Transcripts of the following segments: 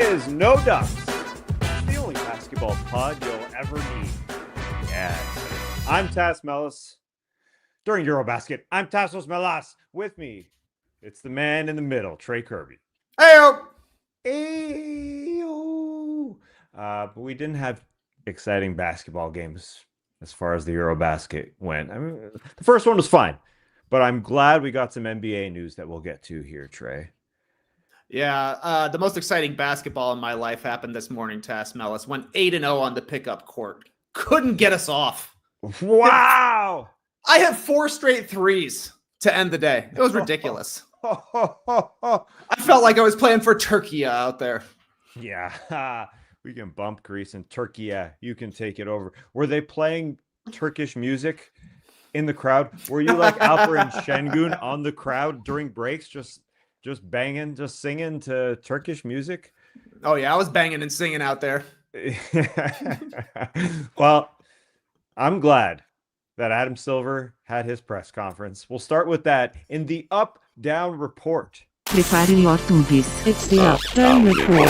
is No Ducks, the only basketball pod you'll ever need. Yes, I'm Tas Mellis. During EuroBasket, I'm Tassos Melas. With me, it's the man in the middle, Trey Kirby. Hey-o! Ayo. But we didn't have exciting basketball games as far as the EuroBasket went. I mean, the first one was fine, but I'm glad we got some NBA news that we'll get to here, Trey. Yeah, the most exciting basketball in my life happened this morning, Tas Mellis. Went 8-0 on the pickup court. Couldn't get us off. Wow! I had 4 straight threes to end the day. It was ridiculous. I felt like I was playing for Turkey out there. Yeah, we can bump Greece and Turkey. Yeah, you can take it over. Were they playing Turkish music in the crowd? Were you like Alper and Şengün on the crowd during breaks, just banging, just singing to Turkish music? Oh yeah, I was banging and singing out there. Well, I'm glad that Adam Silver had his press conference. We'll start with that in the up-down report. Prepare your tunties. It's the up-down report.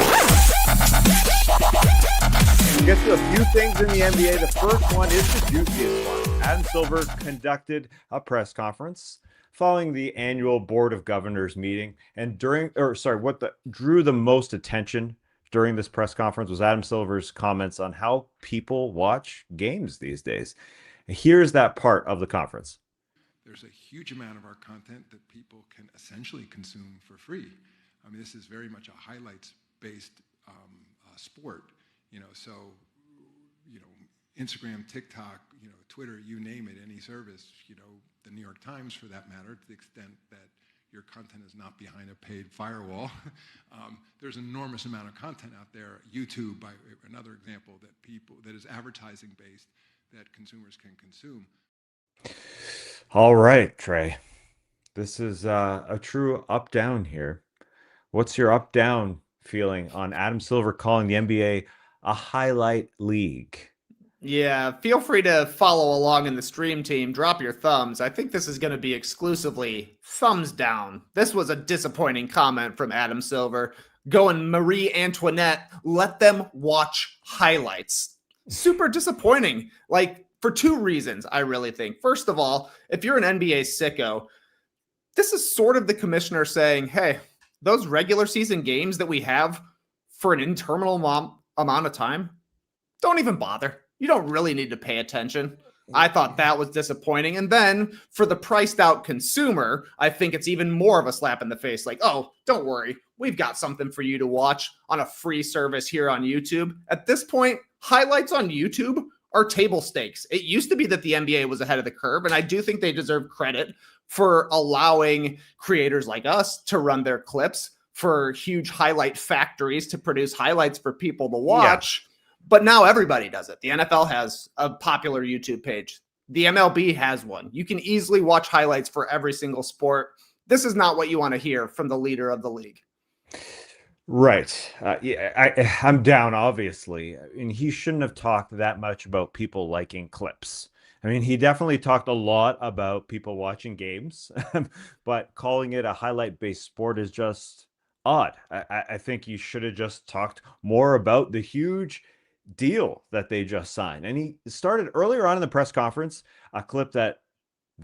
We'll get to a few things in the NBA. The first one is the juiciest one. Adam Silver conducted a press conference following the annual Board of Governors meeting. And what drew the most attention during this press conference was Adam Silver's comments on how people watch games these days. Here's that part of the conference. There's a huge amount of our content that people can essentially consume for free. I mean, this is very much a highlights-based sport, so, Instagram, TikTok, Twitter, you name it, any service, the New York Times for that matter, to the extent that your content is not behind a paid firewall. There's an enormous amount of content out there. YouTube, by another example, that is advertising-based that consumers can consume. All right, Trey. This is a true up-down here. What's your up-down feeling on Adam Silver calling the NBA a highlight league? Yeah, feel free to follow along in the stream team. Drop your thumbs. I think this is going to be exclusively thumbs down. This was a disappointing comment from Adam Silver. Going Marie Antoinette, let them watch highlights. Super disappointing. Like, for 2 reasons, I really think. First of all, if you're an NBA sicko, this is sort of the commissioner saying, hey, those regular season games that we have for an interminable amount of time, don't even bother. You don't really need to pay attention. I thought that was disappointing. And then for the priced out consumer, I think it's even more of a slap in the face. Like, oh, don't worry. We've got something for you to watch on a free service here on YouTube. At this point, highlights on YouTube are table stakes. It used to be that the NBA was ahead of the curve, and I do think they deserve credit for allowing creators like us to run their clips, for huge highlight factories to produce highlights for people to watch. Yeah. But now everybody does it. The NFL has a popular YouTube page. The MLB has one. You can easily watch highlights for every single sport. This is not what you want to hear from the leader of the league. Right. I'm down, obviously. And he shouldn't have talked that much about people liking clips. I mean, he definitely talked a lot about people watching games, but calling it a highlight-based sport is just odd. I think he should have just talked more about the huge deal that they just signed. And he started earlier on in the press conference, a clip that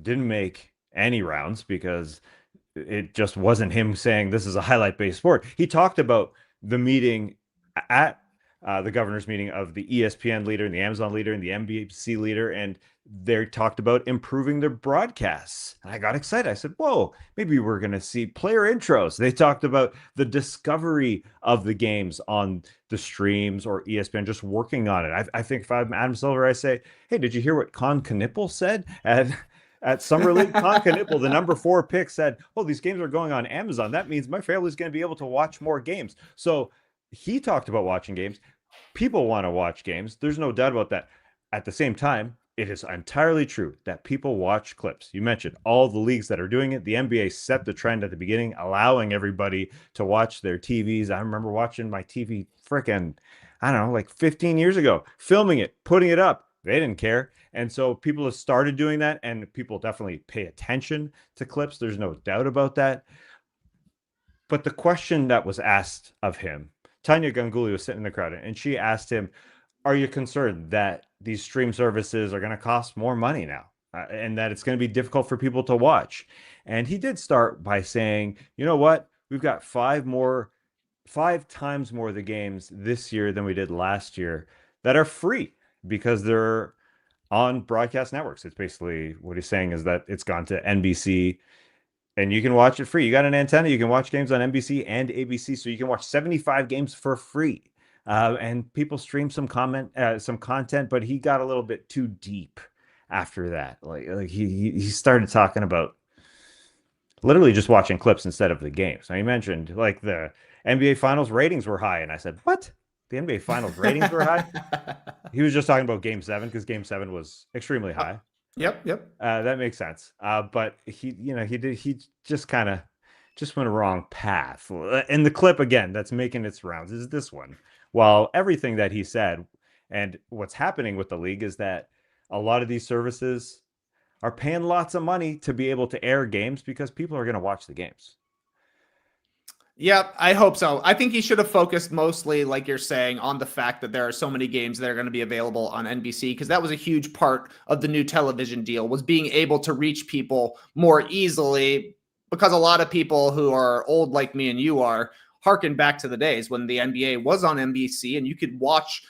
didn't make any rounds because it just wasn't him saying this is a highlight-based sport. He talked about the meeting at the governor's meeting of the ESPN leader and the Amazon leader and the NBC leader, and they talked about improving their broadcasts. And I got excited. I said, whoa, maybe we're going to see player intros. They talked about the discovery of the games on the streams or ESPN, just working on it. I think if I'm Adam Silver, I say, hey, did you hear what Con Knipple said at Summer League? Con Knipple, the number 4 pick, said, oh, these games are going on Amazon. That means my family's going to be able to watch more games. So he talked about watching games. People want to watch games. There's no doubt about that. At the same time, it is entirely true that people watch clips. You mentioned all the leagues that are doing it. The NBA set the trend at the beginning, allowing everybody to watch their TVs. I remember watching my TV like 15 years ago, filming it, putting it up. They didn't care. And so people have started doing that, and people definitely pay attention to clips. There's no doubt about that. But the question that was asked of him Tanya Ganguly was sitting in the crowd, and she asked him, "Are you concerned that these stream services are going to cost more money now, and that it's going to be difficult for people to watch?" And he did start by saying, "You know what? We've got 5 times more of the games this year than we did last year that are free because they're on broadcast networks." It's basically what he's saying is that it's gone to NBC and you can watch it free. You got an antenna, you can watch games on NBC and ABC, so you can watch 75 games for free. And people stream some content, but he got a little bit too deep after that. Like he started talking about literally just watching clips instead of the games. Now, he mentioned like the NBA Finals ratings were high, and I said, "What? The NBA Finals ratings were high?" He was just talking about Game 7 because Game 7 was extremely high. Yep. That makes sense. But he just kind of just went a wrong path. And the clip again that's making its rounds is this one. While everything that he said and what's happening with the league is that a lot of these services are paying lots of money to be able to air games because people are going to watch the games. Yeah, I hope so. I think he should have focused mostly, like you're saying, on the fact that there are so many games that are going to be available on NBC, because that was a huge part of the new television deal, was being able to reach people more easily, because a lot of people who are old like me and you are harken back to the days when the NBA was on NBC and you could watch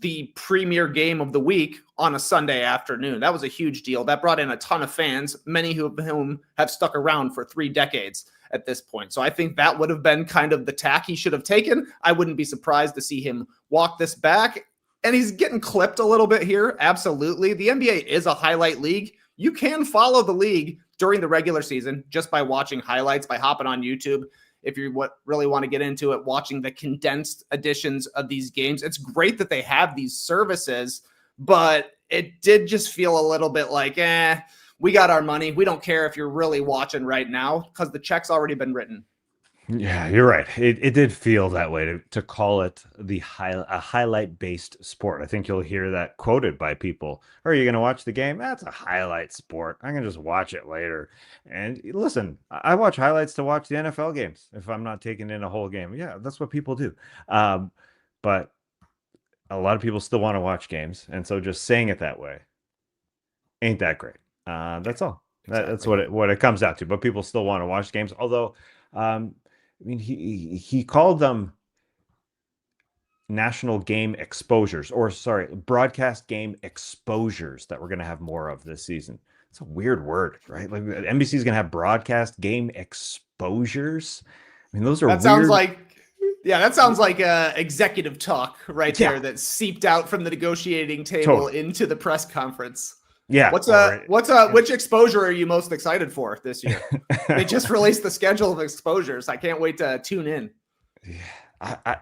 the premier game of the week on a Sunday afternoon. That was a huge deal. That brought in a ton of fans, many of whom have stuck around for 3 decades at this point. So I think that would have been kind of the tack he should have taken. I wouldn't be surprised to see him walk this back. And he's getting clipped a little bit here. Absolutely. The NBA is a highlight league. You can follow the league during the regular season just by watching highlights, by hopping on YouTube. If you really want to get into it, watching the condensed editions of these games. It's great that they have these services, but it did just feel a little bit like, we got our money. We don't care if you're really watching right now because the check's already been written. Yeah, you're right. It did feel that way to call it a highlight-based sport. I think you'll hear that quoted by people. Are you going to watch the game? That's a highlight sport. I can just watch it later. And listen, I watch highlights to watch the NFL games if I'm not taking in a whole game. Yeah, that's what people do. But a lot of people still want to watch games. And so just saying it that way ain't that great. That's all. Exactly. That's what it comes down to. But people still want to watch games. Although, I mean, he called them national game exposures, or sorry, broadcast game exposures that we're going to have more of this season. It's a weird word, right? Like NBC is going to have broadcast game exposures. I mean, those are that sounds like. Yeah, that sounds like executive talk right there that seeped out from the negotiating table into the press conference. Yeah. Which exposure are you most excited for this year? They just released the schedule of exposures. I can't wait to tune in.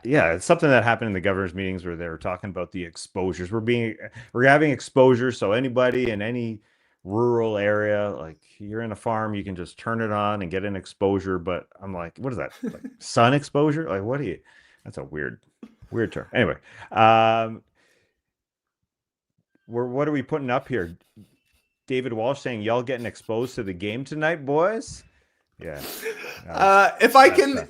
Yeah, it's something that happened in the governor's meetings where they were talking about the exposures. We're having exposures, so anybody in any rural area, like you're in a farm, you can just turn it on and get an exposure. But I'm like, what is that? Like sun exposure? Like what do you? That's a weird term. Anyway, what are we putting up here? David Walsh saying y'all getting exposed to the game tonight, boys. Yeah. If I can.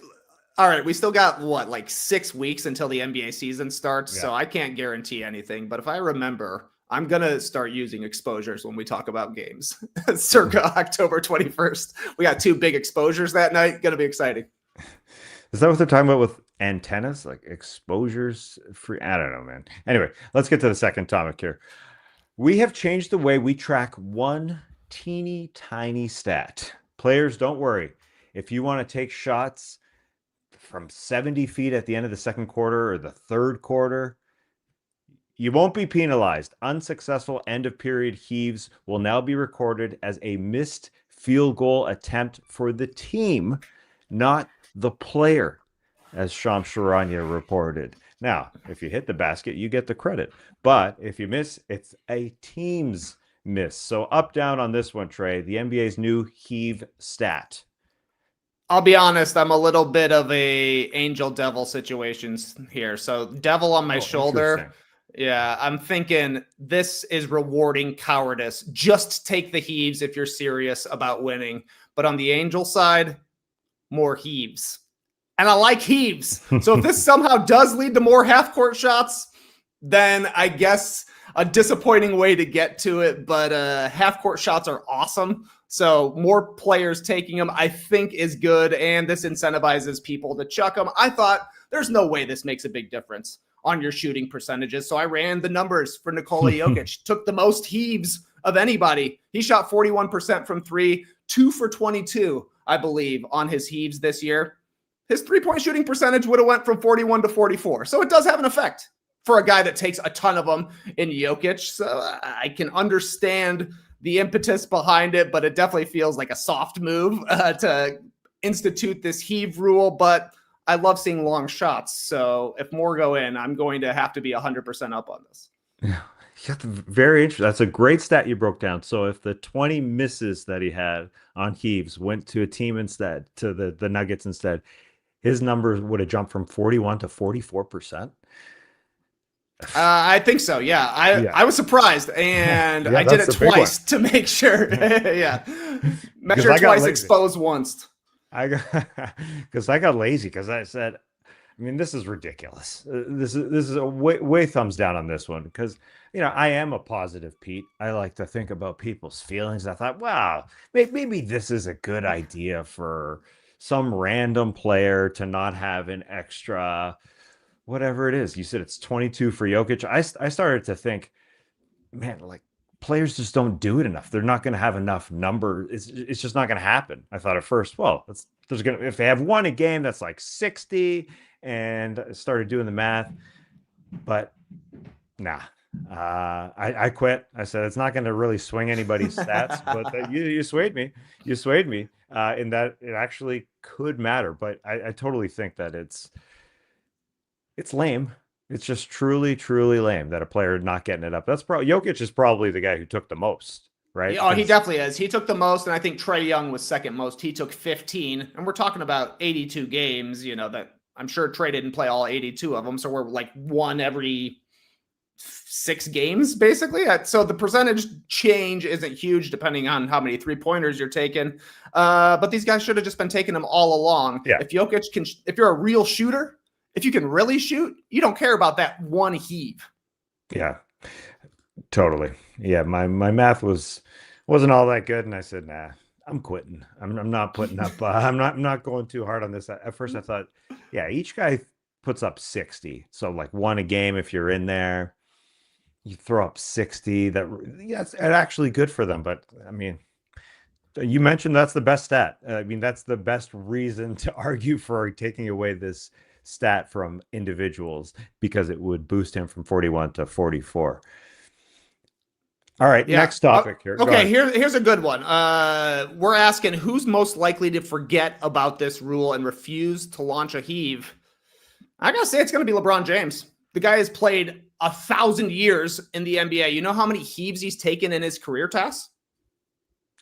All right, we still got like 6 weeks until the NBA season starts, so I can't guarantee anything. But if I remember, I'm gonna start using exposures when we talk about games, circa October 21st. We got 2 big exposures that night. Gonna be exciting. Is that what they're talking about with antennas, like exposures? Free? I don't know, man. Anyway, let's get to the second topic here. We have changed the way we track one teeny tiny stat. Players, don't worry. If you want to take shots from 70 feet at the end of the second quarter or the third quarter, you won't be penalized. Unsuccessful end of period heaves will now be recorded as a missed field goal attempt for the team, not the player, as Shams Charania reported. Now, if you hit the basket, you get the credit. But if you miss, it's a team's miss. So up, down on this one, Trey, the NBA's new heave stat. I'll be honest, I'm a little bit of a angel devil situations here. So devil on my shoulder. Yeah, I'm thinking this is rewarding cowardice. Just take the heaves if you're serious about winning. But on the angel side, more heaves. and I like heaves. So if this somehow does lead to more half-court shots, then I guess a disappointing way to get to it. But half-court shots are awesome. So more players taking them, I think, is good, and this incentivizes people to chuck them. I thought there's no way this makes a big difference on your shooting percentages. So I ran the numbers for Nikola Jokic. Took the most heaves of anybody. He shot 41% from three, 2 for 22, I believe, on his heaves this year. His three-point shooting percentage would have went from 41 to 44. So it does have an effect for a guy that takes a ton of them in Jokic. So I can understand the impetus behind it, but it definitely feels like a soft move to institute this heave rule. But I love seeing long shots. So if more go in, I'm going to have to be 100% up on this. Yeah. Very interesting. That's a great stat you broke down. So if the 20 misses that he had on heaves went to a team instead, to the Nuggets instead, his numbers would have jumped from 41 to 44%. I think so. Yeah. I was surprised, and Yeah, I did that's it a big one. twice to make sure. Yeah. Measure I got twice, lazy. expose once. I got lazy because I said, I mean, this is ridiculous. This is a way thumbs down on this one because, I am a positive Pete. I like to think about people's feelings. I thought, wow, maybe this is a good idea for some random player to not have an extra, whatever it is. You said it's 22 for Jokic. I started to think, man, like players just don't do it enough. They're not going to have enough number. It's just not going to happen. I thought at first, well, if they have one a game, that's like 60, and I started doing the math, but nah. I quit. I said it's not going to really swing anybody's stats, but you swayed me. You swayed me in that it actually could matter. But I totally think that it's lame. It's just truly, truly lame that a player not getting it up. That's probably Jokic is probably the guy who took the most, right? Oh, he definitely is. He took the most, and I think Trae Young was second most. He took 15, and we're talking about 82 games. That I'm sure Trae didn't play all 82 of them, so we're like one every 6 games, basically. So the percentage change isn't huge depending on how many 3-pointers you're taking. But these guys should have just been taking them all along. Yeah. If Jokic can, if you're a real shooter, if you can really shoot, you don't care about that one heave. Yeah, totally. Yeah, my math wasn't all that good, and I said, nah, I'm quitting. I'm not putting up. I'm not going too hard on this. At first, I thought, yeah, each guy puts up 60, so like one a game if you're in there. You throw up 60. It's actually good for them. But I mean, you mentioned that's the best stat. I mean, that's the best reason to argue for taking away this stat from individuals because it would boost him from 41 to 44. All right, Yeah. next topic here. Okay, here's a good one. We're asking who's most likely to forget about this rule and refuse to launch a heave. I gotta say it's gonna be LeBron James. The guy has played 1,000 years in the NBA. You know how many heaves he's taken in his career, Tass?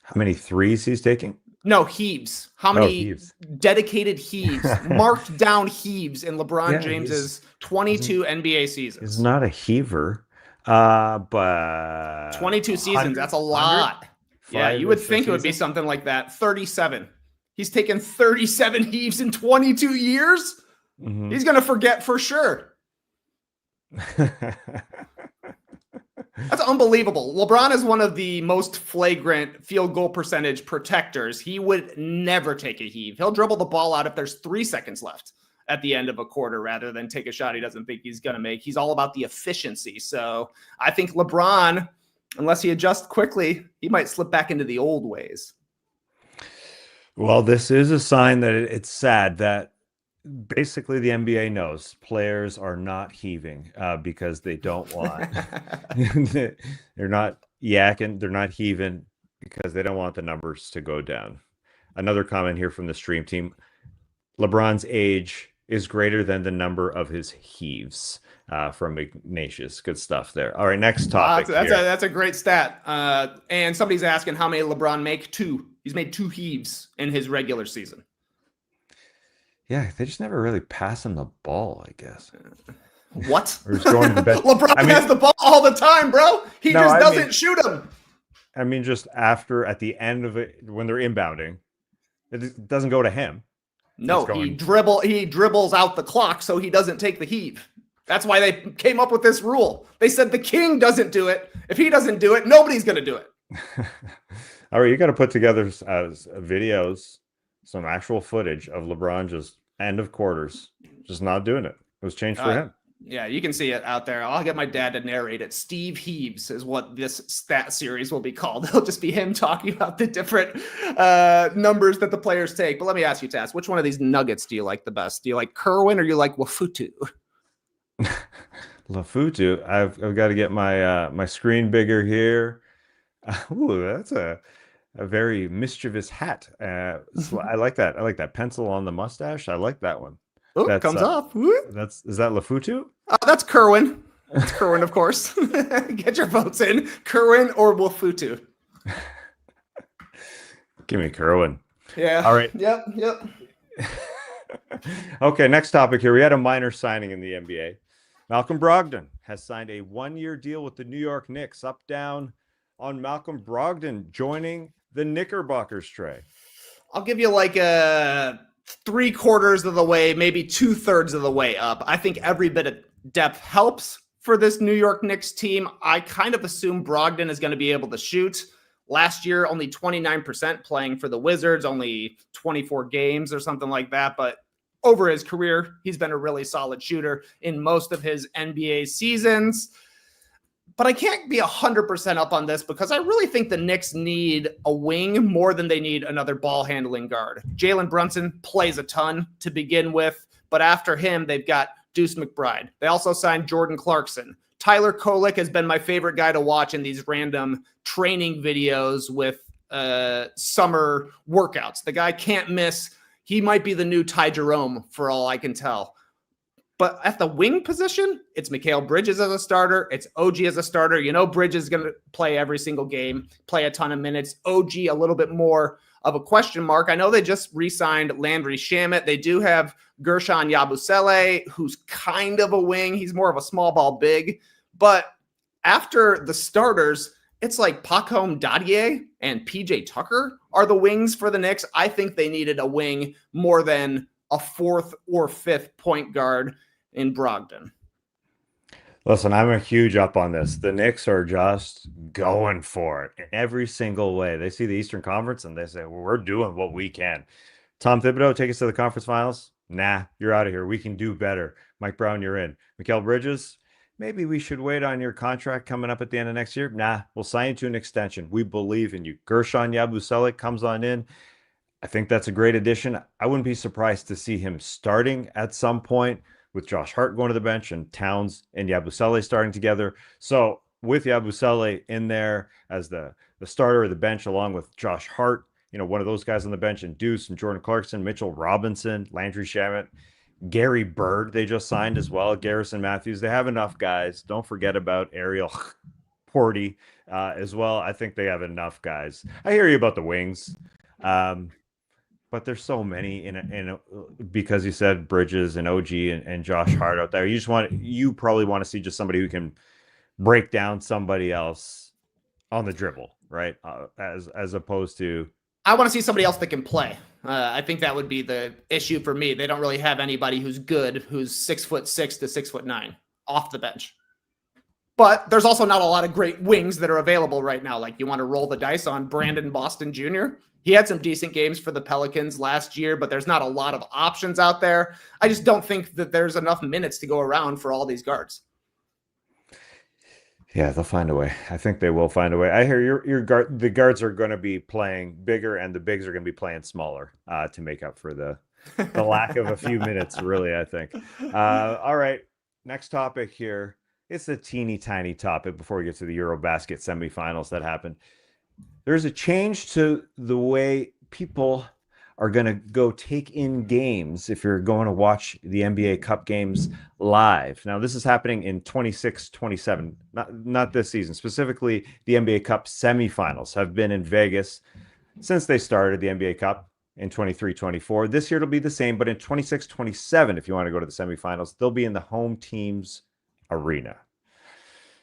How many threes he's taking? No, heaves. How many heaves. dedicated heaves, marked down heaves in LeBron James's 22 NBA seasons? He's not a heaver, but 22 seasons. That's a lot. Yeah, you would think it would be something like that. 37. He's taken 37 heaves in 22 years. Mm-hmm. He's going to forget for sure. That's unbelievable. LeBron is one of the most flagrant field goal percentage protectors. He would never take a heave. He'll dribble the ball out if there's 3 seconds left at the end of a quarter rather than take a shot he doesn't think he's going to make. He's all about the efficiency. So I think LeBron, unless he adjusts quickly, he might slip back into the old ways. Well, this is a sign that it's sad that basically the NBA knows players are not heaving because they don't want. They're not yakking. They're not heaving because they don't want the numbers to go down. Another comment here from the stream team. LeBron's age is greater than the number of his heaves from Ignatius. Good stuff there. All right, next topic. That's a great stat. And somebody's asking how many LeBron make? 2. He's made 2 heaves in his regular season. Yeah, they just never really pass him the ball, I guess. What? Or just going to the bench. LeBron has the ball all the time, bro. He just doesn't shoot him. I mean, just at the end of it, when they're inbounding, it doesn't go to him. No, he dribbles out the clock so he doesn't take the heave. That's why they came up with this rule. They said the king doesn't do it. If he doesn't do it, nobody's going to do it. All right, you got to put together videos, some actual footage of LeBron just end of quarters, just not doing it. It was changed for him. Yeah, you can see it out there. I'll get my dad to narrate it. Steve Heaves is what this stat series will be called. It'll just be him talking about the different numbers that the players take. But let me ask you, Taz, which one of these nuggets do you like the best? Do you like Kerwin or you like Wafutu? Lafutu. I've got to get my my screen bigger here. Ooh, that's a very mischievous hat. I like that. I like that pencil on the mustache. I like that one. Oh, it comes off. Is that Lafutu? That's Kerwin. That's Kerwin, of course. Get your votes in. Kerwin or Wafutu? Give me Kerwin. Yeah. All right. Yep. Okay, next topic here. We had a minor signing in the NBA. Malcolm Brogdon has signed a one-year deal with the New York Knicks. Up, down on Malcolm Brogdon joining the Knickerbockers, Trey. I'll give you like a 3/4 of the way, maybe 2/3 of the way up. I think every bit of depth helps for this New York Knicks team. I kind of assume Brogdon is going to be able to shoot. Last year, only 29% playing for the Wizards, only 24 games or something like that. But over his career, he's been a really solid shooter in most of his NBA seasons. But I can't be 100% up on this because I really think the Knicks need a wing more than they need another ball handling guard. Jalen Brunson plays a ton to begin with, but after him, they've got Deuce McBride. They also signed Jordan Clarkson. Tyler Kolek has been my favorite guy to watch in these random training videos with summer workouts. The guy can't miss. He might be the new Ty Jerome for all I can tell. But at the wing position, it's Mikal Bridges as a starter. It's OG as a starter. You know, Bridges is going to play every single game, play a ton of minutes. OG, a little bit more of a question mark. I know they just re-signed Landry Shamet. They do have Gershon Yabusele, who's kind of a wing. He's more of a small ball big. But after the starters, it's like Pacome Dadier and PJ Tucker are the wings for the Knicks. I think they needed a wing more than a fourth or fifth point guard in Brogdon. Listen, I'm a huge up on this. The Knicks are just going for it in every single way. They see the Eastern Conference and they say, well, we're doing what we can. Tom Thibodeau, take us to the conference finals. Nah, you're out of here. We can do better. Mike Brown, you're in. Mikal Bridges, maybe we should wait on your contract coming up at the end of next year. Nah, we'll sign you to an extension. We believe in you. Gershon Yabusele comes on in. I think that's a great addition. I wouldn't be surprised to see him starting at some point with Josh Hart going to the bench and Towns and Yabusele starting together. So with Yabusele in there as the starter of the bench, along with Josh Hart, you know, one of those guys on the bench, and Deuce and Jordan Clarkson, Mitchell Robinson, Landry Shamet, Gary Bird, they just signed as well, Garrison Matthews. They have enough guys. Don't forget about Ariel Porty as well. I think they have enough guys. I hear you about the wings. But there's so many in because you said Bridges and OG and Josh Hart out there. You probably want to see just somebody who can break down somebody else on the dribble, right? As opposed to, I want to see somebody else that can play. I think that would be the issue for me. They don't really have anybody who's good, who's 6'6" to 6'9" off the bench. But there's also not a lot of great wings that are available right now. Like, you want to roll the dice on Brandon Boston Jr. He had some decent games for the Pelicans last year, but there's not a lot of options out there. I just don't think that there's enough minutes to go around for all these guards. Yeah, they'll find a way. I think they will find a way. I hear the guards are going to be playing bigger, and the bigs are going to be playing smaller to make up for the lack of a few minutes, really, I think. All right, next topic here. It's a teeny tiny topic before we get to the EuroBasket semifinals that happened. There's a change to the way people are going to go take in games if you're going to watch the NBA Cup games live. Now, this is happening in 26-27, not this season. Specifically, the NBA Cup semifinals have been in Vegas since they started the NBA Cup in 23-24. This year it'll be the same, but in 26-27, if you want to go to the semifinals, they'll be in the home team's arena.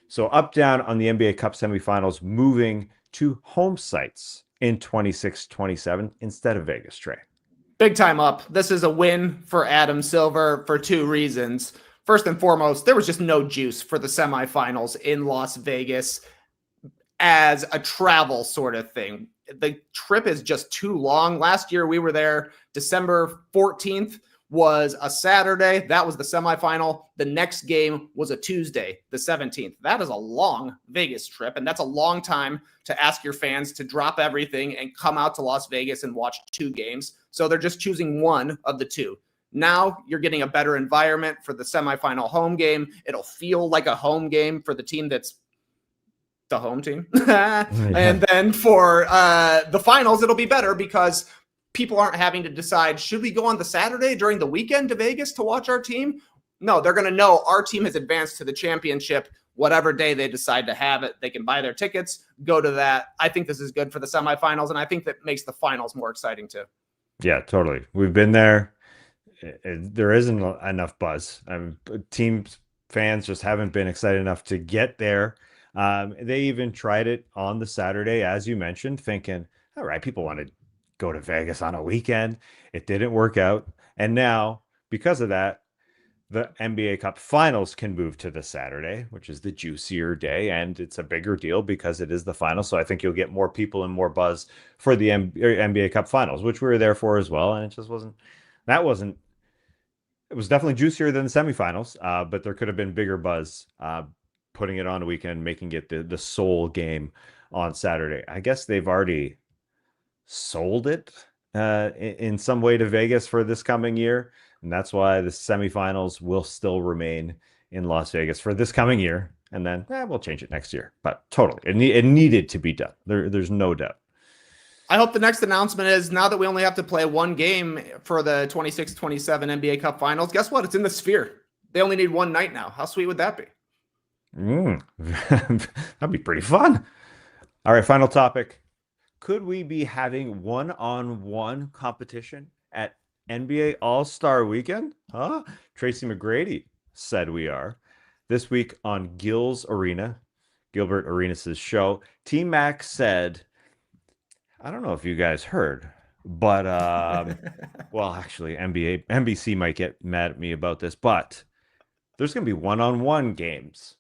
So up, down on the NBA Cup semifinals, moving to home sites in 26-27 instead of Vegas, Trey. Big time up. This is a win for Adam Silver for two reasons. First and foremost, there was just no juice for the semifinals in Las Vegas as a travel sort of thing. The trip is just too long. Last year we were there. December 14th was a Saturday. That was the semifinal. The next game was a Tuesday, the 17th. That is a long Vegas trip, and that's a long time to ask your fans to drop everything and come out to Las Vegas and watch two games. So they're just choosing one of the two. Now you're getting a better environment for the semifinal home game. It'll feel like a home game for the team that's the home team. And then for the finals, it'll be better because people aren't having to decide, should we go on the Saturday during the weekend to Vegas to watch our team? No, they're going to know our team has advanced to the championship. Whatever day they decide to have it, they can buy their tickets, go to that. I think this is good for the semifinals, and I think that makes the finals more exciting too. Yeah, totally. We've been there. There isn't enough buzz. Team fans just haven't been excited enough to get there. They even tried it on the Saturday, as you mentioned, thinking, all right, people want to go to Vegas on a weekend. It didn't work out. And now, because of that, the NBA Cup Finals can move to the Saturday, which is the juicier day, and it's a bigger deal because it is the final. So I think you'll get more people and more buzz for the NBA Cup Finals, which we were there for as well. And it just wasn't. It was definitely juicier than the semifinals, but there could have been bigger buzz putting it on a weekend, making it the sole game on Saturday. I guess they've already sold it in some way to Vegas for this coming year. And that's why the semifinals will still remain in Las Vegas for this coming year. And then we'll change it next year. But totally, it needed to be done. There's no doubt. I hope the next announcement is, now that we only have to play one game for the 26-27 NBA Cup Finals, guess what? It's in the Sphere. They only need one night now. How sweet would that be? That'd be pretty fun. All right, final topic. Could we be having one-on-one competition at NBA All-Star Weekend? Huh? Tracy McGrady said we are. This week on Gilbert Arenas' show, T-Mac said, I don't know if you guys heard, but well, actually, NBC might get mad at me about this, but there's going to be one-on-one games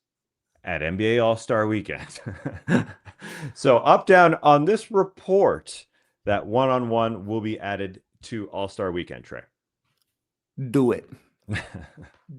at NBA All-Star Weekend. So up, down on this report that one-on-one will be added to All-Star Weekend, Trey. Do it.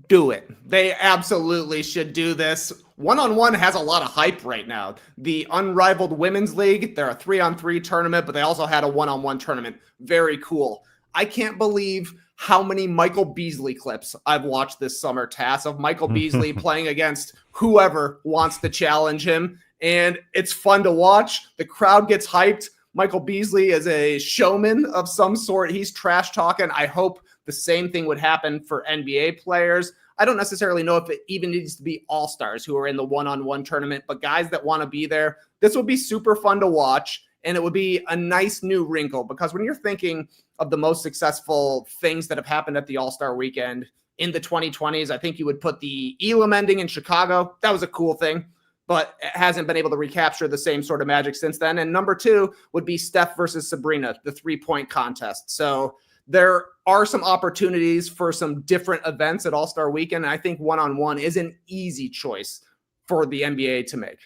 Do it. They absolutely should do this. One-on-one has a lot of hype right now. The Unrivaled Women's League, they're a 3-on-3 tournament, but they also had a one-on-one tournament. Very cool. I can't believe how many Michael Beasley clips I've watched this summer, Tass, of Michael Beasley playing against whoever wants to challenge him. And it's fun to watch. The crowd gets hyped. Michael Beasley is a showman of some sort. He's trash talking. I hope the same thing would happen for NBA players. I don't necessarily know if it even needs to be all-stars who are in the one-on-one tournament, but guys that want to be there, this would be super fun to watch. And it would be a nice new wrinkle, because when you're thinking of the most successful things that have happened at the All-Star Weekend in the 2020s, I think you would put the Elam ending in Chicago. That was a cool thing, but it hasn't been able to recapture the same sort of magic since then. And number two would be Steph versus Sabrina, the 3-point contest. So there are some opportunities for some different events at All-Star Weekend. And I think one-on-one is an easy choice for the NBA to make.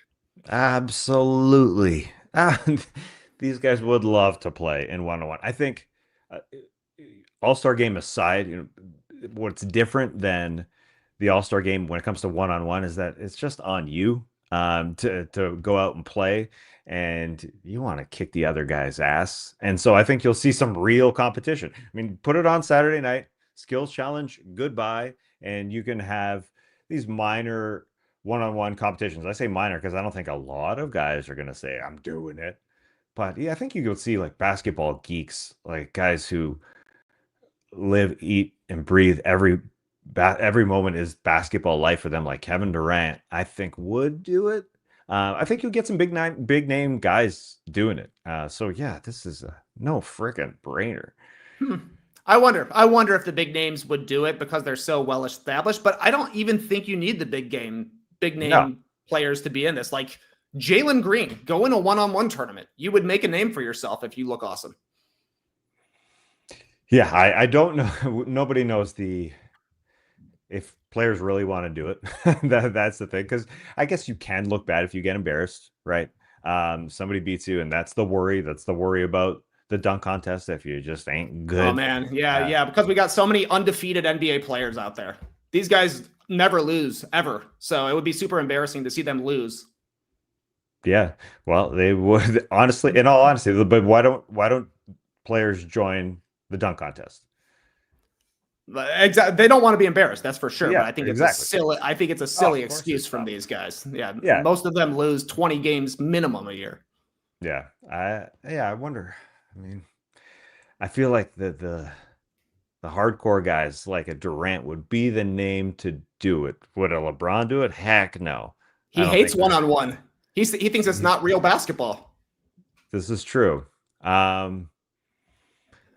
Absolutely. These guys would love to play in one-on-one. I think All-Star game aside, what's different than the All-Star game when it comes to one-on-one is that it's just on you to go out and play, and you want to kick the other guy's ass. And so I think you'll see some real competition. I mean, put it on Saturday night, skills challenge, goodbye, and you can have these minor one-on-one competitions. I say minor because I don't think a lot of guys are going to say, I'm doing it. But yeah, I think you could see like basketball geeks, like guys who live, eat, and breathe every moment is basketball life for them, like Kevin Durant, I think would do it. I think you'll get some big name guys doing it. So yeah, this is a no freaking brainer. I wonder if the big names would do it because they're so well established, but I don't even think you need the big name players to be in this. Like Jalen Green, go in a one-on-one tournament. You would make a name for yourself if you look awesome. Yeah, I don't know. Nobody knows if players really want to do it. That's the thing. Because I guess you can look bad if you get embarrassed, right? Somebody beats you, and that's the worry. That's the worry about the dunk contest if you just ain't Oh good. man, yeah, because we got so many undefeated NBA players out there. These guys never lose ever, so it would be super embarrassing to see them lose. Yeah. Well, they would honestly, in all honesty, but why don't players join the dunk contest? Exactly, they don't want to be embarrassed, that's for sure. But Yeah, I think it's a exactly. silly. I think it's a Oh, silly of course excuse it's from tough. these guys. Yeah, Yeah, most of them lose 20 games minimum a year. yeah. I wonder. I mean, I feel like the hardcore guys like a Durant would be the name to do it. Would a LeBron do it? Heck no. I He don't hates think one that on one. He thinks it's he- not real basketball. this is true. I'm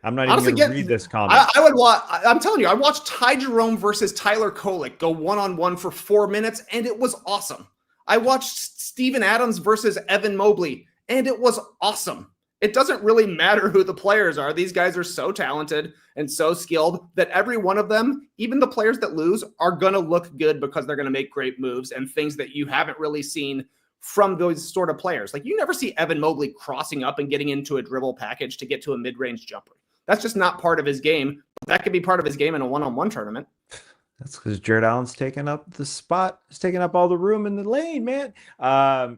not even Honestly, going to read this I, comment. I would watch. I'm telling you, I watched Ty Jerome versus Tyler Kolek go one on one for 4 minutes, and it was awesome. I watched Steven Adams versus Evan Mobley, and it was awesome. It doesn't really matter who the players are. These guys are so talented and so skilled that every one of them, even the players that lose, are going to look good because they're going to make great moves and things that you haven't really seen from those sort of players. Like you never see Evan Mobley crossing up and getting into a dribble package to get to a mid-range jumper. That's just not part of his game. That could be part of his game in a one-on-one tournament. That's because Jared Allen's taking up the spot. He's taking up all the room in the lane, man.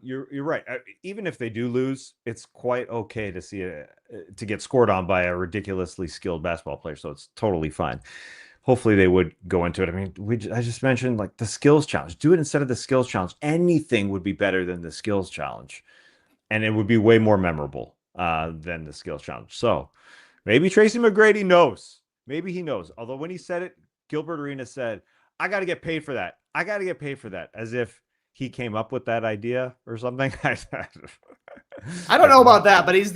You're right. Even if they do lose, it's quite okay to see to get scored on by a ridiculously skilled basketball player. So it's totally fine. Hopefully they would go into it. I mean, I just mentioned like the skills challenge. Do it instead of the skills challenge. Anything would be better than the skills challenge, and it would be way more memorable than the skills challenge. So maybe Tracy McGrady knows. Maybe he knows. Although when he said it, Gilbert Arenas said, I got to get paid for that. I got to get paid for that. As if he came up with that idea or something. I don't know about that, but he's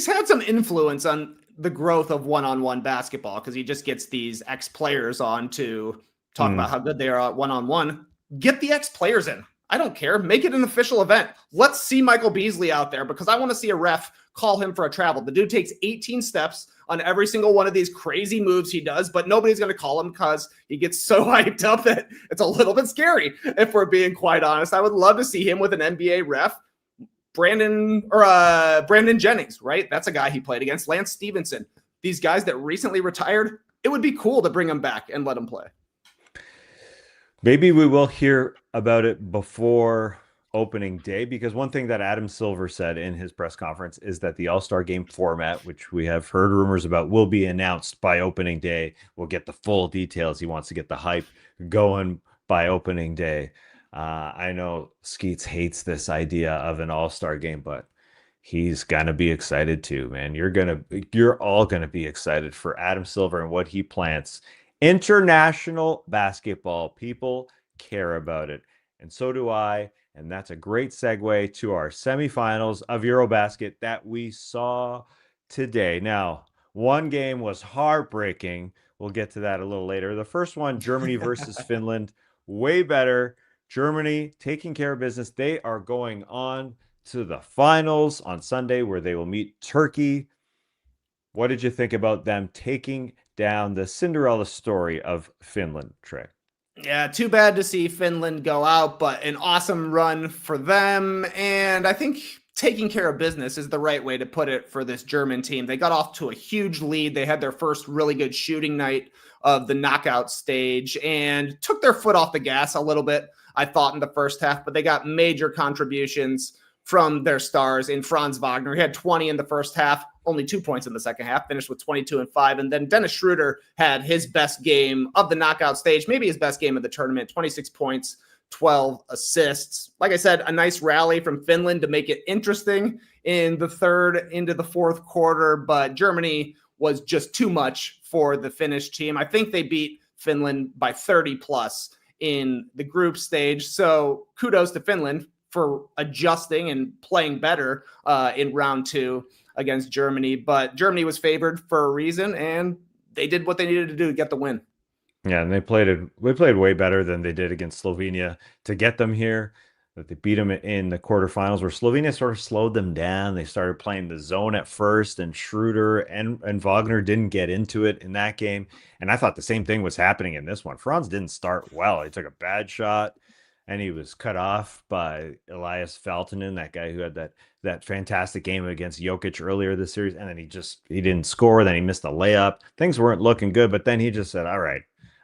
had some influence on the growth of one-on-one basketball because he just gets these ex-players on to talk about how good they are at one-on-one. Get the ex-players in. I don't care. Make it an official event. Let's see Michael Beasley out there because I want to see a ref call him for a travel. The dude takes 18 steps on every single one of these crazy moves he does, but nobody's going to call him because he gets so hyped up that it's a little bit scary, if we're being quite honest. I would love to see him with an NBA ref. Brandon Jennings, right? That's a guy he played against. Lance Stevenson. These guys that recently retired, it would be cool to bring him back and let him play. Maybe we will hear about it before opening day, because one thing that Adam Silver said in his press conference is that the All-Star game format, which we have heard rumors about, will be announced by opening day. We'll get the full details. He wants to get the hype going by opening day. I know Skeets hates this idea of an All-Star game, but he's gonna be excited too, man. You're all gonna be excited for Adam Silver and what he plants. International basketball, people care about it, and so do I. And that's a great segue to our semifinals of EuroBasket that we saw today. Now, one game was heartbreaking. We'll get to that a little later. The first one, Germany versus Finland, way better. Germany taking care of business. They are going on to the finals on Sunday, where they will meet Turkey. What did you think about them taking down the Cinderella story of Finland, Trey? Yeah, too bad to see Finland go out, but an awesome run for them. And I think taking care of business is the right way to put it for this German team. They got off to a huge lead. They had their first really good shooting night of the knockout stage and took their foot off the gas a little bit, I thought, in the first half, but they got major contributions from their stars in Franz Wagner. He had 20 in the first half, only 2 points in the second half, finished with 22 and 5. And then Dennis Schroeder had his best game of the knockout stage, maybe his best game of the tournament, 26 points, 12 assists. Like I said, a nice rally from Finland to make it interesting in the third into the fourth quarter, but Germany was just too much for the Finnish team. I think they beat Finland by 30 plus in the group stage. So kudos to Finland for adjusting and playing better in round two against Germany. But Germany was favored for a reason, and they did what they needed to do to get the win. Yeah, and they played way better than they did against Slovenia to get them here. that they beat them in the quarterfinals, where Slovenia sort of slowed them down. They started playing the zone at first, and Schroeder and Wagner didn't get into it in that game. And I thought the same thing was happening in this one. Franz didn't start well. He took a bad shot, and he was cut off by Elias Valtonen, that guy who had that fantastic game against Jokic earlier this series. And then he didn't score. Then he missed a layup. Things weren't looking good. But then he just said, all right,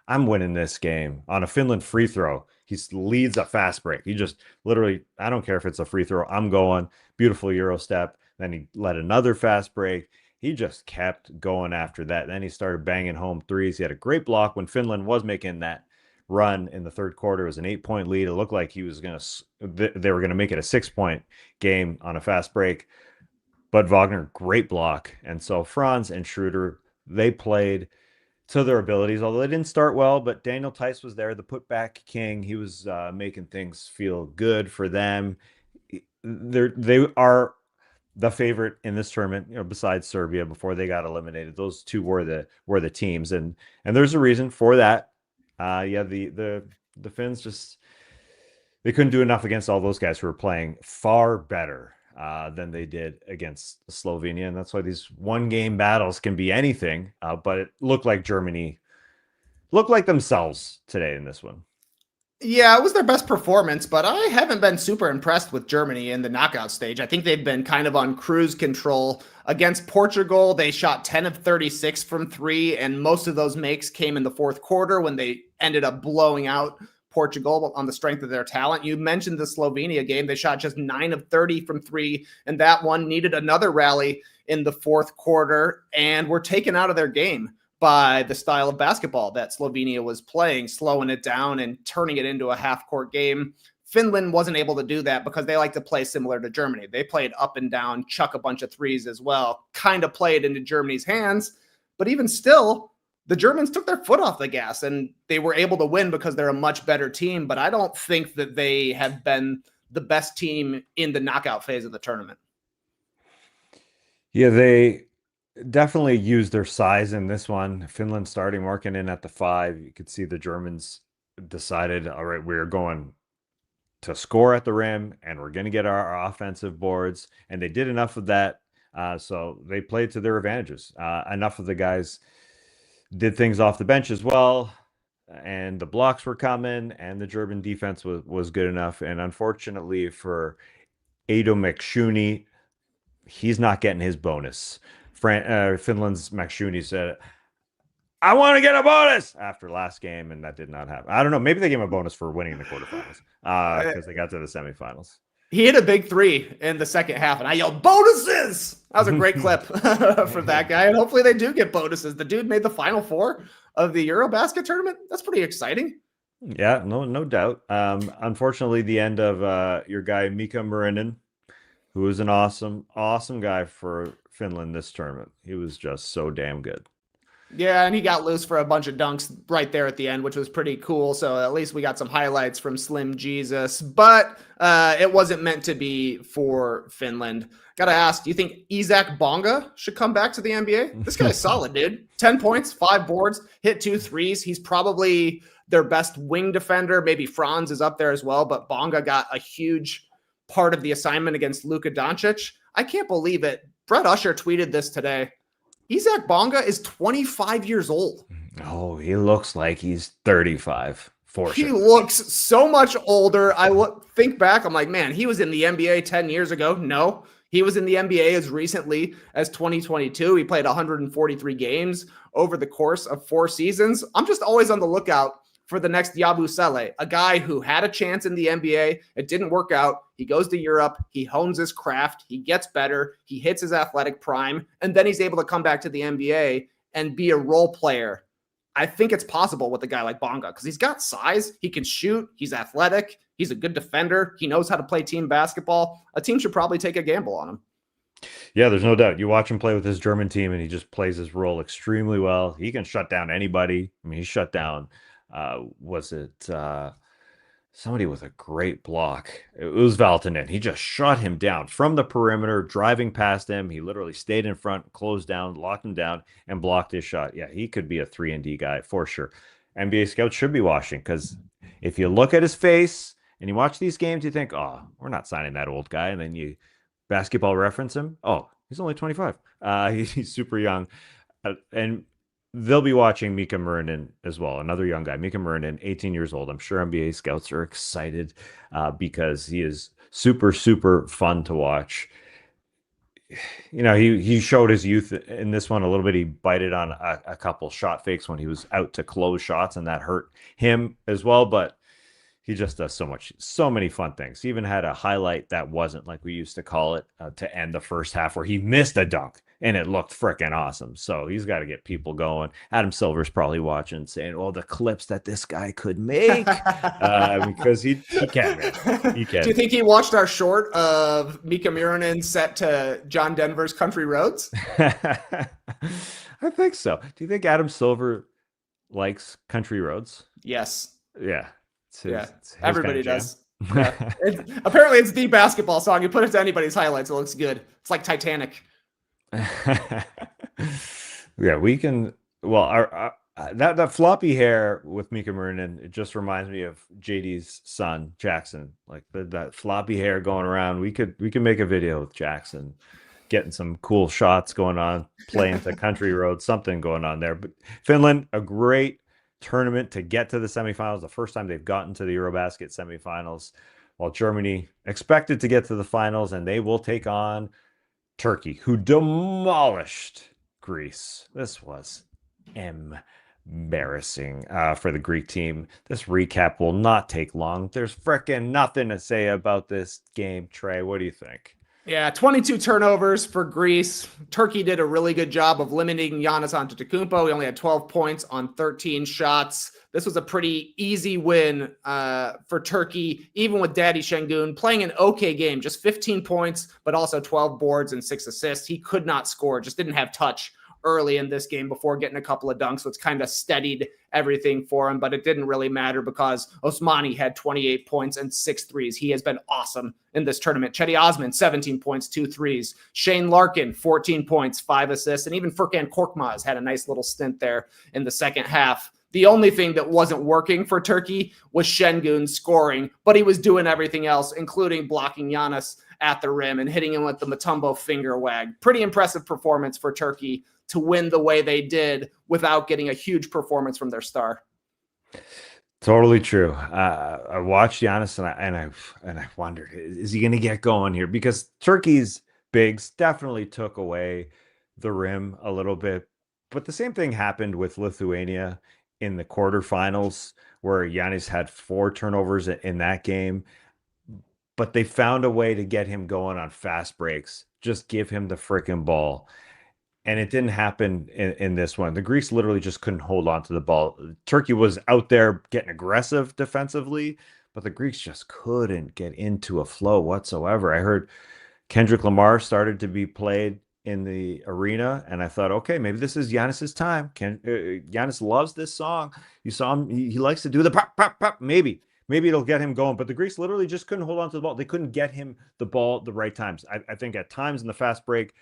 I'm winning this game on a Finland free throw. He leads a fast break. He just literally, I don't care if it's a free throw, I'm going. Beautiful Euro step. Then he led another fast break. He just kept going after that. Then he started banging home threes. He had a great block when Finland was making that run in the third quarter. It was an 8-point lead. It looked like they were going to make it a 6-point game on a fast break. But Wagner, great block. And so Franz and Schroeder, they played to their abilities, although they didn't start well. But Daniel Tice was there, the putback king. He was making things feel good for them. They are the favorite in this tournament, besides Serbia before they got eliminated. Those two were the teams, and there's a reason for that. The Finns just, they couldn't do enough against all those guys who were playing far better than they did against Slovenia. And that's why these one-game battles can be anything. But it looked like Germany looked like themselves today in this one. Yeah, it was their best performance, but I haven't been super impressed with Germany in the knockout stage. I think they've been kind of on cruise control. Against Portugal, they shot 10 of 36 from three, and most of those makes came in the fourth quarter when they ended up blowing out Portugal on the strength of their talent. You mentioned the Slovenia game. They shot just 9 of 30 from three, and that one needed another rally in the fourth quarter and were taken out of their game by the style of basketball that Slovenia was playing, slowing it down and turning it into a half-court game. Finland wasn't able to do that because they like to play similar to Germany. They played up and down, chuck a bunch of threes as well, kind of play it into Germany's hands. But even still, the Germans took their foot off the gas, and they were able to win because they're a much better team. But I don't think that they have been the best team in the knockout phase of the tournament. Yeah, they definitely used their size in this one. Finland starting marking in at the 5. You could see the Germans decided, all right, we're going to score at the rim, and we're going to get our offensive boards. And they did enough of that. So they played to their advantages. Enough of the guys did things off the bench as well, and the blocks were coming, and the German defense was good enough. And unfortunately for Ado McShooney, he's not getting his bonus. Finland's McShooney said, I want to get a bonus after last game, and that did not happen. I don't know. Maybe they gave him a bonus for winning the quarterfinals because they got to the semifinals. He hit a big three in the second half, and I yelled, bonuses! That was a great clip from that guy, and hopefully they do get bonuses. The dude made the Final Four of the EuroBasket tournament. That's pretty exciting. Yeah, no doubt. Unfortunately, the end of your guy, Mika Marinin, who was an awesome guy for Finland this tournament. He was just so damn good. Yeah, and he got loose for a bunch of dunks right there at the end, which was pretty cool. So at least we got some highlights from Slim Jesus. But it wasn't meant to be for Finland. Got to ask, do you think Isaac Bonga should come back to the NBA? This guy's solid, dude. 10 points, 5 boards, hit 2 threes. He's probably their best wing defender. Maybe Franz is up there as well, but Bonga got a huge part of the assignment against Luka Doncic. I can't believe it. Brett Usher tweeted this today. Isaac Bonga is 25 years old. Oh, he looks like he's 35 for sure. He looks so much older. Think back, I'm like, man, he was in the NBA 10 years ago. No, he was in the NBA as recently as 2022. He played 143 games over the course of 4 seasons. I'm just always on the lookout for the next Yabusele, a guy who had a chance in the NBA. It didn't work out. He goes to Europe. He hones his craft. He gets better. He hits his athletic prime. And then he's able to come back to the NBA and be a role player. I think it's possible with a guy like Bonga because he's got size. He can shoot. He's athletic. He's a good defender. He knows how to play team basketball. A team should probably take a gamble on him. Yeah, there's no doubt. You watch him play with his German team, and he just plays his role extremely well. He can shut down anybody. I mean, he shut down somebody with a great block? It was Valtonen. He just shut him down from the perimeter, driving past him. He literally stayed in front, closed down, locked him down, and blocked his shot. Yeah, he could be a 3-and-D guy for sure. NBA scouts should be watching because if you look at his face And you watch these games, you think, oh, we're not signing that old guy. And then you basketball reference him. Oh, he's only 25. He's super young. And they'll be watching Mika Murinen as well, another young guy. Mika Murinen, 18 years old. I'm sure NBA scouts are excited because he is super, super fun to watch. He showed his youth in this one a little bit. He bited on a couple shot fakes when he was out to close shots, and that hurt him as well. But he just does so many fun things. He even had a highlight that wasn't like we used to call it to end the first half, where he missed a dunk and it looked freaking awesome. So he's got to get people going. Adam Silver's probably watching, saying, "Oh, the clips that this guy could make," because he can, man. He can. Do you think he watched our short of Mika Murinen set to John Denver's Country Roads? I think so. Do you think Adam Silver likes Country Roads? Yes. Yeah. Everybody does. Yeah. Apparently, it's the basketball song. You put it to anybody's highlights, it looks good. It's like Titanic. Yeah, we can. Well, that floppy hair with Mika Murinen, it just reminds me of JD's son Jackson. Like that floppy hair going around. We could make a video with Jackson, getting some cool shots going on, playing the Country Road, something going on there. But Finland, a great tournament to get to the semifinals, the first time they've gotten to the EuroBasket semifinals, while Germany expected to get to the finals, and they will take on Turkey, who demolished Greece. This was embarrassing for the Greek team. This recap will not take long. There's freaking nothing to say about this game. Trey, what do you think? Yeah, 22 turnovers for Greece. Turkey did a really good job of limiting Giannis Antetokounmpo. He only had 12 points on 13 shots. This was a pretty easy win for Turkey, even with Daddy Şengün playing an okay game, just 15 points, but also 12 boards and 6 assists. He could not score, just didn't have touch early in this game before getting a couple of dunks, which kind of steadied everything for him, but it didn't really matter because Osmani had 28 points and 6 threes. He has been awesome in this tournament. Cedi Osman, 17 points, 2 threes. Shane Larkin, 14 points, 5 assists, and even Furkan Korkmaz had a nice little stint there in the second half. The only thing that wasn't working for Turkey was Şengün scoring, but he was doing everything else, including blocking Giannis at the rim and hitting him with the Mutombo finger wag. Pretty impressive performance for Turkey to win the way they did without getting a huge performance from their star. Totally true. I watched Giannis and I wondered, is he going to get going here? Because Turkey's bigs definitely took away the rim a little bit, but the same thing happened with Lithuania in the quarterfinals, where Giannis had 4 turnovers in that game, but they found a way to get him going on fast breaks. Just give him the freaking ball. And it didn't happen in this one. The Greeks literally just couldn't hold on to the ball. Turkey was out there getting aggressive defensively, but the Greeks just couldn't get into a flow whatsoever. I heard Kendrick Lamar started to be played in the arena, and I thought, okay, maybe this is Giannis's time. Giannis loves this song. You saw him; he likes to do the pop, pop, pop. Maybe it'll get him going. But the Greeks literally just couldn't hold on to the ball. They couldn't get him the ball at the right times. I think at times in the fast break,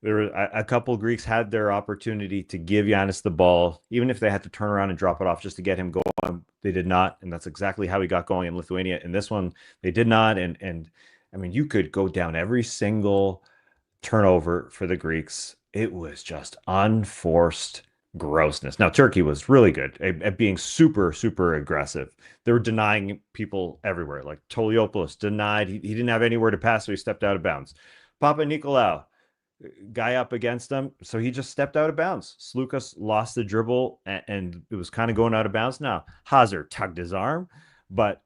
there were a couple Greeks had their opportunity to give Giannis the ball, even if they had to turn around and drop it off just to get him going. They did not, and that's exactly how he got going in Lithuania. In this one, they did not, and I mean, you could go down every single turnover for the Greeks. It was just unforced grossness. Now, Turkey was really good at being super, super aggressive. They were denying people everywhere. Like Toliopoulos denied. He didn't have anywhere to pass, so he stepped out of bounds. Papa Nicolau, guy up against him, so he just stepped out of bounds. Slukas lost the dribble, and it was kind of going out of bounds. Now, Hazard tugged his arm, but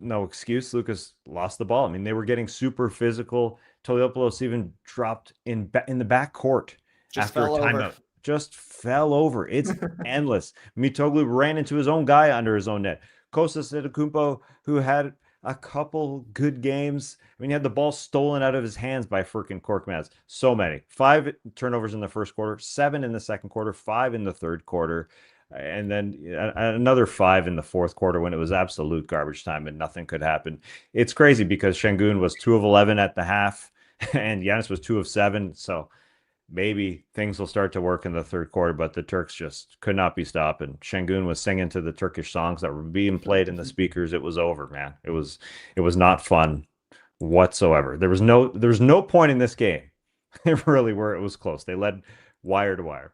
no excuse. Lucas lost the ball. I mean, they were getting super physical. Toliopoulos even dropped in the back court after a timeout. Just fell over. It's endless. Mitoglu ran into his own guy under his own net. Kostas Antetokounmpo, who had a couple good games. I mean, he had the ball stolen out of his hands by freaking Korkmaz. So many. 5 turnovers in the first quarter, 7 in the second quarter, 5 in the third quarter, and then another 5 in the fourth quarter when it was absolute garbage time and nothing could happen. It's crazy because Şengün was 2 of 11 at the half, and Giannis was 2 of 7. So maybe things will start to work in the third quarter, but the Turks just could not be stopped. And Şengün was singing to the Turkish songs that were being played in the speakers. It was over, man. It was not fun whatsoever. There was no point in this game. It really were. It was close. They led wire to wire.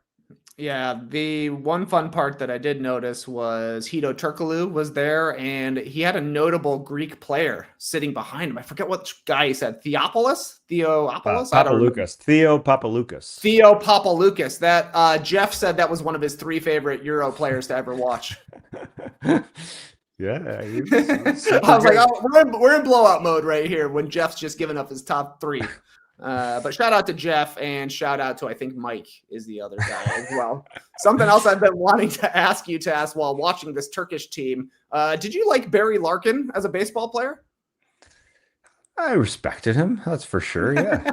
Yeah, the one fun part that I did notice was Hedo Turkoglu was there, and he had a notable Greek player sitting behind him. I forget what guy he said. Theopolis? I don't remember. Theo Papaloukas. Theo Papaloukas. That Jeff said that was one of his 3 favorite Euro players to ever watch. Yeah, I was like, oh, we're in blowout mode right here when Jeff's just giving up his top 3. But shout out to Jeff, and shout out to, I think Mike is the other guy as well. Something else I've been wanting to ask while watching this Turkish team. Did you like Barry Larkin as a baseball player? I respected him. That's for sure. Yeah.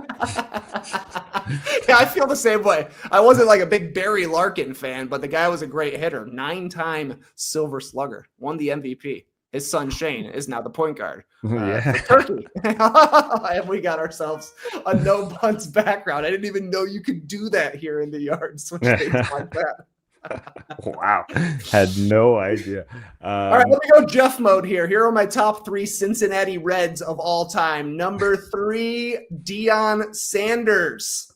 Yeah, I feel the same way. I wasn't like a big Barry Larkin fan, but the guy was a great hitter. 9-time Silver Slugger, won the MVP. His son Shane is now the point guard for Turkey. And we got ourselves a no bunts background. I didn't even know you could do that here in the yard. Switch things like that. Wow. Had no idea. All right, let me go Jeff mode here. Here are my top 3 Cincinnati Reds of all time. Number 3, Deion Sanders.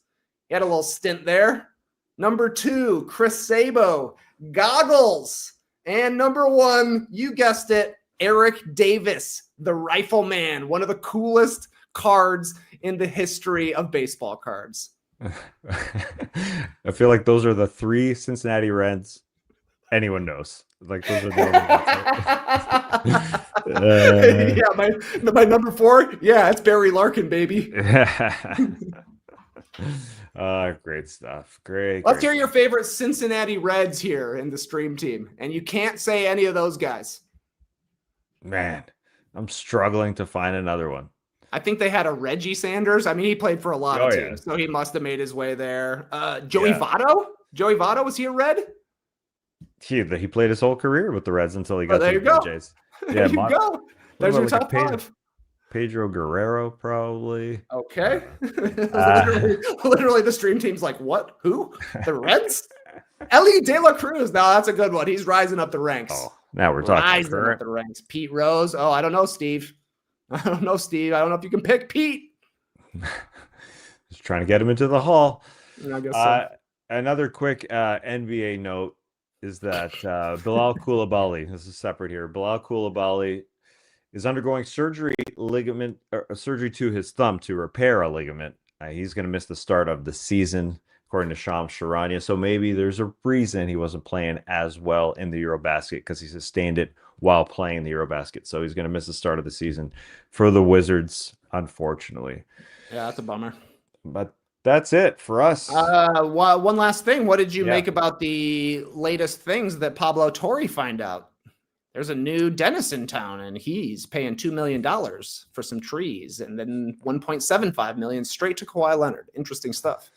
He had a little stint there. Number 2, Chris Sabo. Goggles. And number 1, you guessed it, Eric Davis, the Rifleman, one of the coolest cards in the history of baseball cards. I feel like those are the 3 Cincinnati Reds anyone knows. Like those are the only ones. Yeah, my number 4, yeah, it's Barry Larkin, baby. Great stuff. Great. Let's hear your favorite Cincinnati Reds here in the stream team, and you can't say any of those guys. Man, I'm struggling to find another one. I think they had a Reggie Sanders. I mean, he played for a lot of teams, so he must have made his way there. Joey Votto? Joey Votto, was he a Red? He played his whole career with the Reds until he got to the Blue Jays. Yeah, there you go. There's your top 5. Pedro Guerrero, probably. Okay. Literally, the stream team's like, what? Who? The Reds? Ellie De La Cruz. Now, that's a good one. He's rising up the ranks. Oh, now we're talking rising up the ranks. Pete Rose. Oh, I don't know, Steve. I don't know if you can pick Pete. Just trying to get him into the hall. I guess so. Another quick NBA note is that Bilal Coulibaly, this is separate here. Bilal Coulibaly is undergoing surgery to his thumb to repair a ligament. He's going to miss the start of the season, according to Shams Charania. So maybe there's a reason he wasn't playing as well in the EuroBasket, because he sustained it while playing the EuroBasket. So he's going to miss the start of the season for the Wizards, unfortunately. Yeah, that's a bummer. But that's it for us. One last thing. What did you make about the latest things that Pablo Torre find out? There's a new dentist in town, and he's paying $2 million for some trees, and then $1.75 million straight to Kawhi Leonard. Interesting stuff.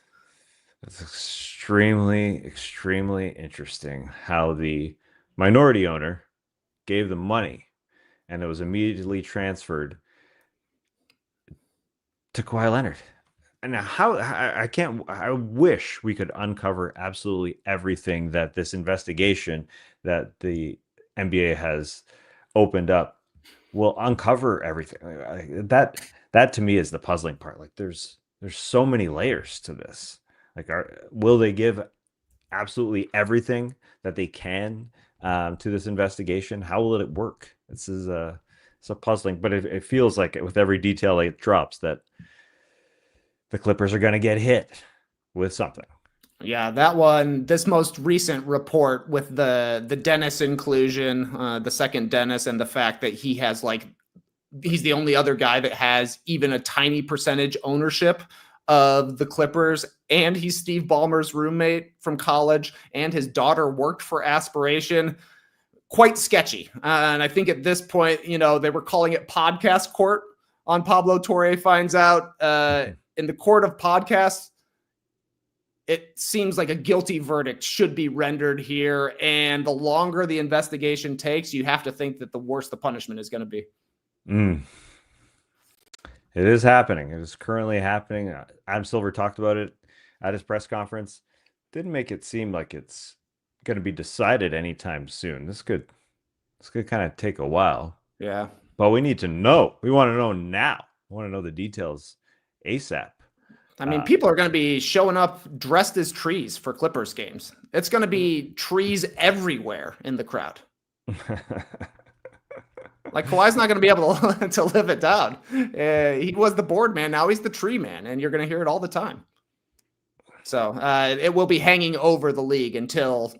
It's extremely, extremely interesting how the minority owner gave the money, and it was immediately transferred to Kawhi Leonard. And how I wish we could uncover absolutely everything that this investigation that the NBA has opened up will uncover everything. That to me is the puzzling part. Like there's so many layers to this. Like, will they give absolutely everything that they can to this investigation? How will it work? It's a puzzling, but it feels like with every detail it drops that the Clippers are going to get hit with something. Yeah, that one, this most recent report with the Dennis inclusion, the second Dennis, and the fact that he has he's the only other guy that has even a tiny percentage ownership of the Clippers, and he's Steve Ballmer's roommate from college, and his daughter worked for Aspiration. Quite sketchy. And I think at this point, they were calling it podcast court on Pablo Torre finds out. In the court of podcasts, it seems like a guilty verdict should be rendered here. And the longer the investigation takes, you have to think that the worse the punishment is going to be. It is happening. It is currently happening. Adam Silver talked about it at his press conference didn't make it seem like it's going to be decided anytime soon. This could kind of take a while. Yeah. But we need to know. We want to know now. We want to know the details ASAP. I mean, people are going to be showing up dressed as trees for Clippers games. It's going to be trees everywhere in the crowd. Like, Kawhi's not going to be able to live it down. He was the board man. Now he's the tree man, and you're going to hear it all the time. So it will be hanging over the league until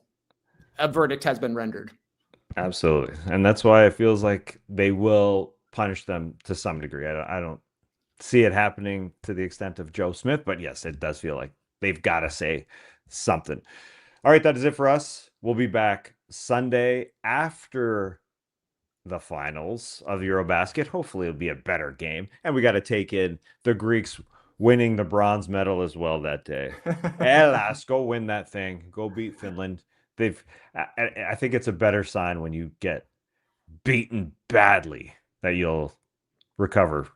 a verdict has been rendered. Absolutely. And that's why it feels like they will punish them to some degree. I don't see it happening to the extent of Joe Smith, but yes, it does feel like they've got to say something. All right, that is it for us. We'll be back Sunday after the finals of EuroBasket. Hopefully it'll be a better game. And we got to take in the Greeks winning the bronze medal as well that day. Elas, go win that thing. Go beat Finland. I think it's a better sign when you get beaten badly that you'll recover.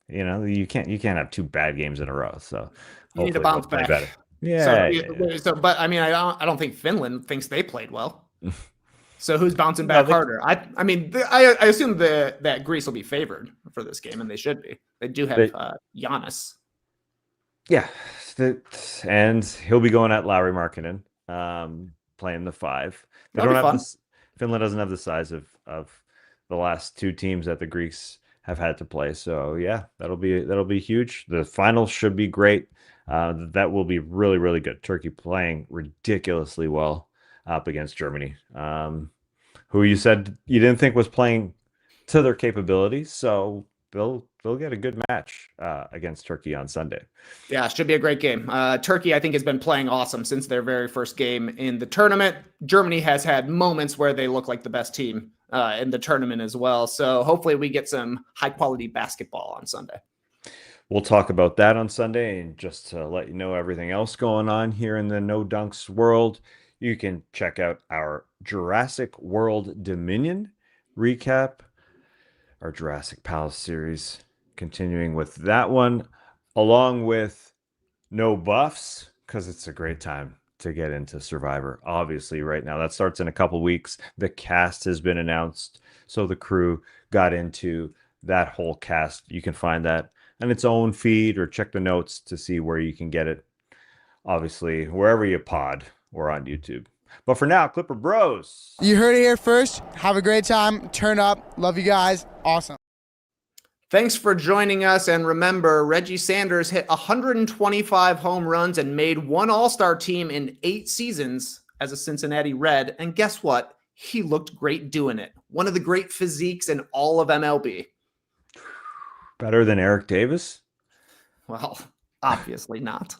You know, you can't have 2 bad games in a row. So you need to bounce back. Better. Yeah. So, but I mean, I don't think Finland thinks they played well. So who's bouncing back harder? I mean, I assume that Greece will be favored for this game, and they should be. They do have Giannis. Yeah, and he'll be going at Lauri Markkanen, playing the 5. Finland doesn't have the size of the last 2 teams that the Greeks have had to play. So yeah, that'll be huge. The finals should be great. That will be really, really good. Turkey playing ridiculously well up against Germany, who you said you didn't think was playing to their capabilities. So they'll get a good match against Turkey on Sunday. Yeah, it should be a great game. Turkey, I think, has been playing awesome since their very first game in the tournament. Germany has had moments where they look like the best team in the tournament as well. So hopefully we get some high-quality basketball on Sunday. We'll talk about that on Sunday. And just to let you know everything else going on here in the No Dunks world, you can check out our Jurassic World Dominion recap, our Jurassic Palace series, continuing with that one, along with No Buffs, because it's a great time to get into Survivor. Obviously, right now, that starts in a couple weeks. The cast has been announced, so the crew got into that whole cast. You can find that on its own feed or check the notes to see where you can get it. Obviously, wherever you pod or on YouTube. But for now, Clipper Bros. You heard it here first. Have a great time. Turn up. Love you guys. Awesome. Thanks for joining us. And remember, Reggie Sanders hit 125 home runs and made one All-Star team in 8 seasons as a Cincinnati Red. And guess what? He looked great doing it. One of the great physiques in all of MLB. Better than Eric Davis? Well, obviously not.